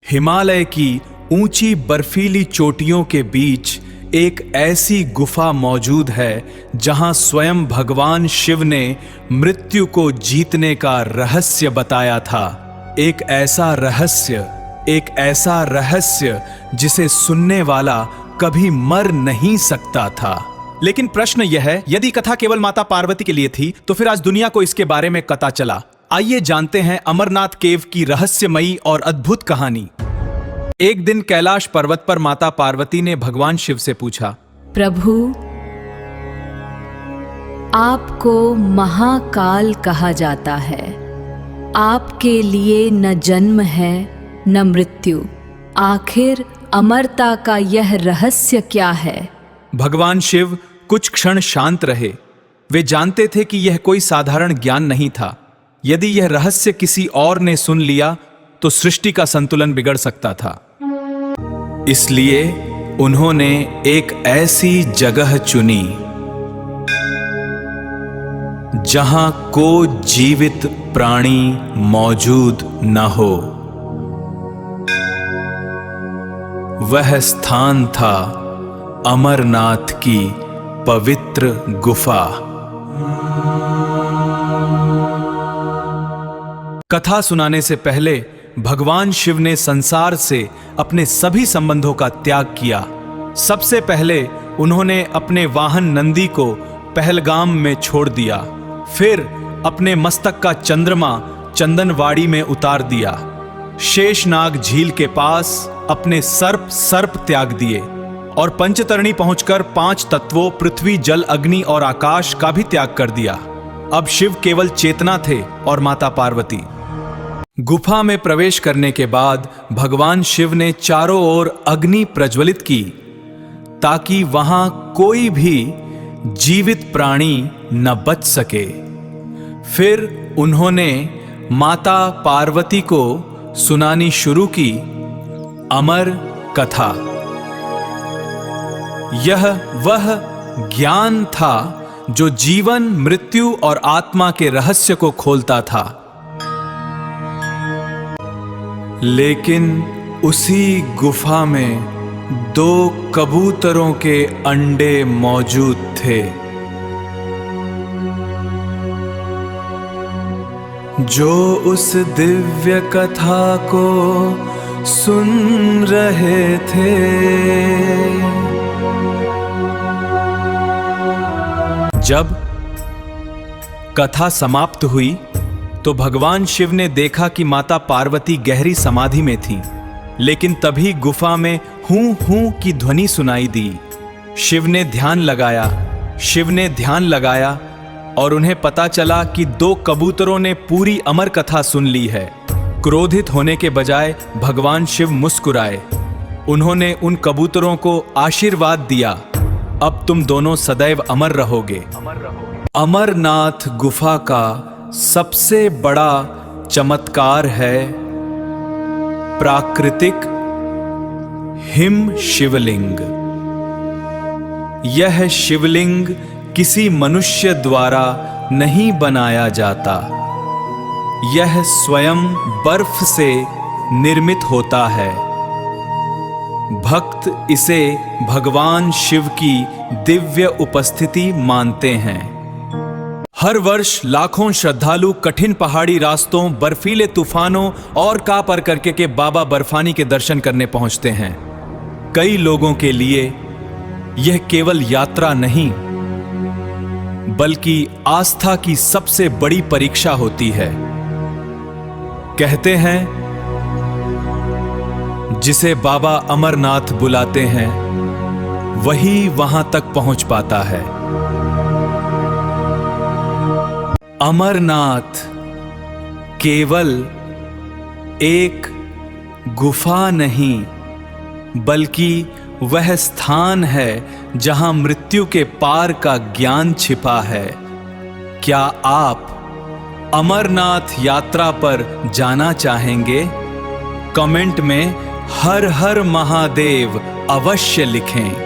हिमालय की ऊंची बर्फीली चोटियों के बीच एक ऐसी गुफा मौजूद है जहां स्वयं भगवान शिव ने मृत्यु को जीतने का रहस्य बताया था। एक ऐसा रहस्य जिसे सुनने वाला कभी मर नहीं सकता था। लेकिन प्रश्न यह है, यदि कथा केवल माता पार्वती के लिए थी तो फिर आज दुनिया को इसके बारे में पता चला। आइए जानते हैं अमरनाथ केव की रहस्यमयी और अद्भुत कहानी। एक दिन कैलाश पर्वत पर माता पार्वती ने भगवान शिव से पूछा, प्रभु, आपको महाकाल कहा जाता है। आपके लिए न जन्म है न मृत्यु। आखिर अमरता का यह रहस्य क्या है? भगवान शिव कुछ क्षण शांत रहे। वे जानते थे कि यह कोई साधारण ज्ञान नहीं था। यदि यह रहस्य किसी और ने सुन लिया तो सृष्टि का संतुलन बिगड़ सकता था। इसलिए उन्होंने एक ऐसी जगह चुनी जहां कोई जीवित प्राणी मौजूद न हो। वह स्थान था अमरनाथ की पवित्र गुफा। कथा सुनाने से पहले भगवान शिव ने संसार से अपने सभी संबंधों का त्याग किया। सबसे पहले उन्होंने अपने वाहन नंदी को पहलगाम में छोड़ दिया। फिर अपने मस्तक का चंद्रमा चंदनवाड़ी में उतार दिया। शेषनाग झील के पास अपने सर्प त्याग दिए और पंचतरणी पहुंचकर 5 तत्वों पृथ्वी, जल, अग्नि और आकाश का भी त्याग कर दिया। अब शिव केवल चेतना थे और माता पार्वती। गुफा में प्रवेश करने के बाद भगवान शिव ने चारों ओर अग्नि प्रज्वलित की ताकि वहां कोई भी जीवित प्राणी न बच सके। फिर उन्होंने माता पार्वती को सुनानी शुरू की अमर कथा। यह वह ज्ञान था जो जीवन, मृत्यु और आत्मा के रहस्य को खोलता था। लेकिन उसी गुफा में 2 कबूतरों के अंडे मौजूद थे जो उस दिव्य कथा को सुन रहे थे। जब कथा समाप्त हुई तो भगवान शिव ने देखा कि माता पार्वती गहरी समाधि में थी। लेकिन तभी गुफा में हूं हूं की ध्वनि सुनाई दी। शिव ने ध्यान लगाया और उन्हें पता चला कि 2 कबूतरों ने पूरी अमर कथा सुन ली है। क्रोधित होने के बजाय भगवान शिव मुस्कुराए। उन्होंने उन कबूतरों को आशीर्वाद दिया, अब तुम दोनों सदैव अमर रहोगे। अमरनाथ गुफा का सबसे बड़ा चमत्कार है प्राकृतिक हिम शिवलिंग। यह शिवलिंग किसी मनुष्य द्वारा नहीं बनाया जाता। यह स्वयं बर्फ से निर्मित होता है। भक्त इसे भगवान शिव की दिव्य उपस्थिति मानते हैं। हर वर्ष लाखों श्रद्धालु कठिन पहाड़ी रास्तों, बर्फीले तूफानों और कापर करके के बाबा बर्फानी के दर्शन करने पहुंचते हैं। कई लोगों के लिए यह केवल यात्रा नहीं बल्कि आस्था की सबसे बड़ी परीक्षा होती है। कहते हैं जिसे बाबा अमरनाथ बुलाते हैं वही वहां तक पहुंच पाता है। अमरनाथ केवल एक गुफा नहीं बल्कि वह स्थान है जहां मृत्यु के पार का ज्ञान छिपा है। क्या आप अमरनाथ यात्रा पर जाना चाहेंगे? कमेंट में हर हर महादेव अवश्य लिखें।